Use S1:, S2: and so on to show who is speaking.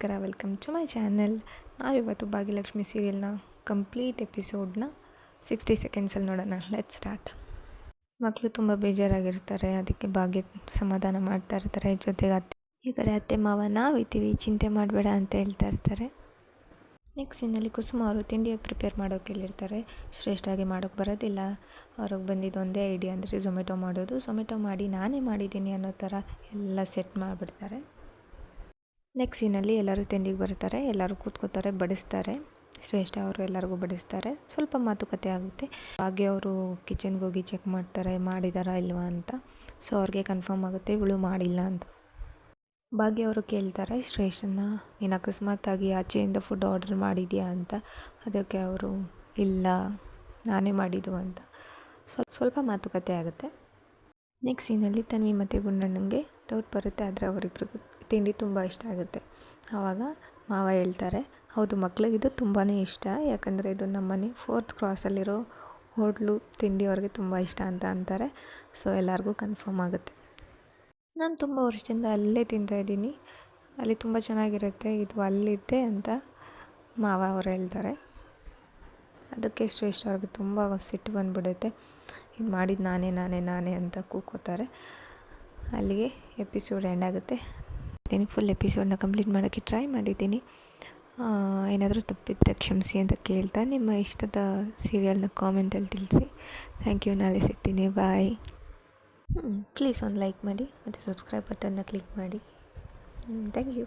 S1: ನಮಸ್ಕಾರ, welcome to my channel. ನಾವಿವತ್ತು Bhagyalakshmi ಸೀರಿಯಲ್ನ complete ಎಪಿಸೋಡ್ನ 60 ಸೆಕೆಂಡ್ಸಲ್ಲಿ ನೋಡೋಣ. Let start. ಮಕ್ಕಳು ತುಂಬ ಬೇಜಾರಾಗಿರ್ತಾರೆ, ಅದಕ್ಕೆ ಭಾಗ್ಯ ಸಮಾಧಾನ ಮಾಡ್ತಾ ಇರ್ತಾರೆ. ಜೊತೆಗೆ ಈ ಕಡೆ ಅತ್ತೆ ಮಾವ ನಾವಿದ್ದೀವಿ, ಚಿಂತೆ ಮಾಡಬೇಡ ಅಂತ ಹೇಳ್ತಾ ಇರ್ತಾರೆ. ನೆಕ್ಸ್ಟ್ ಸೀನಲ್ಲಿ ಕುಸುಮ ಅವರು ತಿಂಡಿ ಪ್ರಿಪೇರ್ ಮಾಡೋಕೆ ಹೇಳಿರ್ತಾರೆ. ಶ್ರೇಷ್ಠಾಗಿ ಮಾಡೋಕ್ಕೆ ಬರೋದಿಲ್ಲ. ಅವ್ರಿಗೆ ಬಂದಿದ್ದು ಒಂದೇ ಐಡಿಯಾ ಅಂದರೆ ಝೊಮ್ಯಾಟೊ ಮಾಡೋದು. ಝೊಮ್ಯಾಟೊ ಮಾಡಿ ನಾನೇ ಮಾಡಿದ್ದೀನಿ ಅನ್ನೋ ಥರ ಎಲ್ಲ ಸೆಟ್ ಮಾಡಿಬಿಡ್ತಾರೆ. ನೆಕ್ಸ್ಟ್ ಸೀನಲ್ಲಿ ಎಲ್ಲರೂ ತಿಂಡಿಗೆ ಬರ್ತಾರೆ, ಎಲ್ಲರೂ ಕೂತ್ಕೋತಾರೆ, ಬಡಿಸ್ತಾರೆ. ಶ್ರೇಷ್ಠ ಅವರು ಎಲ್ಲರಿಗೂ ಬಡಿಸ್ತಾರೆ. ಸ್ವಲ್ಪ ಮಾತುಕತೆ ಆಗುತ್ತೆ. ಭಾಗ್ಯ ಅವರು ಕಿಚನ್ಗೆ ಹೋಗಿ ಚೆಕ್ ಮಾಡ್ತಾರೆ, ಮಾಡಿದಾರಾ ಇಲ್ವಾ ಅಂತ. ಸೊ ಅವ್ರಿಗೆ ಕನ್ಫರ್ಮ್ ಆಗುತ್ತೆ ಇವಳು ಮಾಡಿಲ್ಲ ಅಂತ. ಭಾಗ್ಯ ಅವರು ಕೇಳ್ತಾರೆ ಶ್ರೇಷ್ಠನ, ನೀನು ಅಕಸ್ಮಾತಾಗಿ ಆಚೆಯಿಂದ ಫುಡ್ ಆರ್ಡರ್ ಮಾಡಿದ್ಯಾ ಅಂತ. ಅದಕ್ಕೆ ಅವರು ಇಲ್ಲ, ನಾನೇ ಮಾಡಿದ್ದು ಅಂತ ಸ್ವಲ್ಪ ಮಾತುಕತೆ ಆಗುತ್ತೆ. ನೆಕ್ಸ್ಟ್ ಸೀನಲ್ಲಿ ತನ್ವಿ ಮತ್ತು ಗುಂಡಣ್ಣಂಗೆ ಡೌಟ್ ಬರುತ್ತೆ, ಆದರೆ ಅವರಿಬ್ರಿಗೂ ತಿಂಡಿ ತುಂಬ ಇಷ್ಟ ಆಗುತ್ತೆ. ಆವಾಗ ಮಾವ ಹೇಳ್ತಾರೆ, ಹೌದು ಮಕ್ಕಳಿಗಿದು ತುಂಬಾ ಇಷ್ಟ, ಯಾಕಂದರೆ ಇದು ನಮ್ಮನೆ 4th ಕ್ರಾಸಲ್ಲಿರೋ ಹೋಟ್ಲು ತಿಂಡಿ ಅವ್ರಿಗೆ ತುಂಬ ಇಷ್ಟ ಅಂತ ಅಂತಾರೆ. ಸೊ ಎಲ್ಲರಿಗೂ ಕನ್ಫರ್ಮ್ ಆಗುತ್ತೆ. ನಾನು ತುಂಬ ವರ್ಷದಿಂದ ಅಲ್ಲೇ ತಿಂತಾಯಿದ್ದೀನಿ, ಅಲ್ಲಿ ತುಂಬ ಚೆನ್ನಾಗಿರುತ್ತೆ, ಇದು ಅಲ್ಲಿದ್ದೆ ಅಂತ ಮಾವ ಅವರು ಹೇಳ್ತಾರೆ. ಅದಕ್ಕೆ ಶ್ರೇಷ್ಠ ಅವ್ರಿಗೆ ತುಂಬ ಸಿಟ್ಟು ಬಂದುಬಿಡುತ್ತೆ. ಇದು ಮಾಡಿದ್ದು ನಾನೇ ಅಂತ ಕೂಗ್ಕೋತಾರೆ. ಅಲ್ಲಿಗೆ ಎಪಿಸೋಡ್ ಎಂಡ್ ಆಗುತ್ತೆ. ಫುಲ್ ಎಪಿಸೋಡನ್ನ ಕಂಪ್ಲೀಟ್ ಮಾಡೋಕ್ಕೆ ಟ್ರೈ ಮಾಡಿದ್ದೀನಿ. ಏನಾದರೂ ತಪ್ಪಿದ್ದರೆ ಕ್ಷಮಿಸಿ ಅಂತ ಕೇಳ್ತಾ, ನಿಮ್ಮ ಇಷ್ಟದ ಸೀರಿಯಲ್ನ ಕಾಮೆಂಟಲ್ಲಿ ತಿಳಿಸಿ. Thank you. ನಾಳೆ ಸಿಗ್ತೀನಿ. ಬಾಯ್. ಪ್ಲೀಸ್ ಒಂದು ಲೈಕ್ ಮಾಡಿ ಮತ್ತು ಸಬ್ಸ್ಕ್ರೈಬ್ ಬಟನ್ನ ಕ್ಲಿಕ್ ಮಾಡಿ. Thank you.